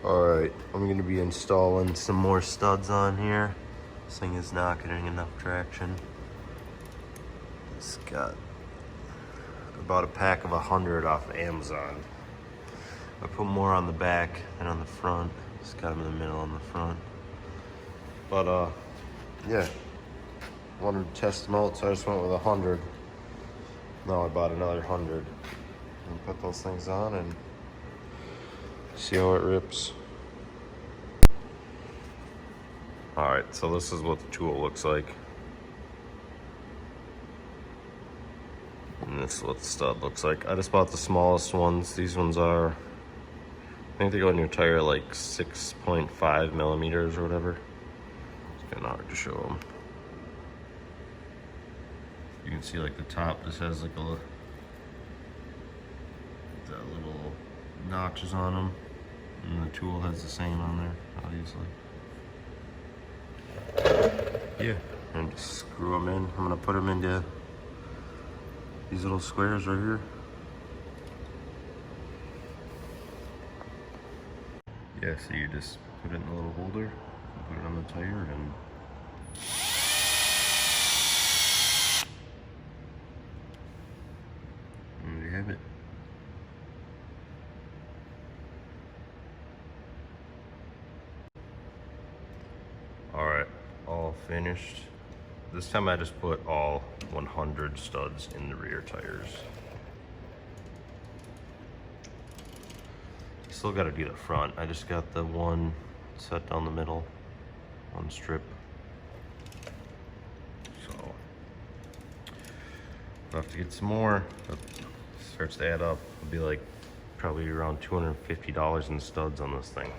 Alright, I'm gonna be installing some more studs on here. This thing is not getting enough traction. It's got about a pack of 100 off of Amazon. I put more on the back than on the front. Just got them in the middle on the front. But yeah, wanted to test them out, so I just went with 100. Now I bought another 100. And put those things on and see how it rips. Alright, so this is what the tool looks like. And this is what the stud looks like. I just bought the smallest ones. These ones are, I think they go in your tire like 6.5 millimeters or whatever. It's kind of hard to show them. You can see like the top just has like that little notches on them. And the tool has the same on there, obviously. Yeah, and just screw them in. I'm gonna put them into these little squares right here. Yeah, so you just put it in a little holder, put it on the tire, and there you have it. Alright, all finished. This time I just put all 100 studs in the rear tires. Still got to do the front. I just got the one set down the middle, one strip. So I'll have to get some more. It starts to add up. It'll be like probably around $250 in studs on this thing.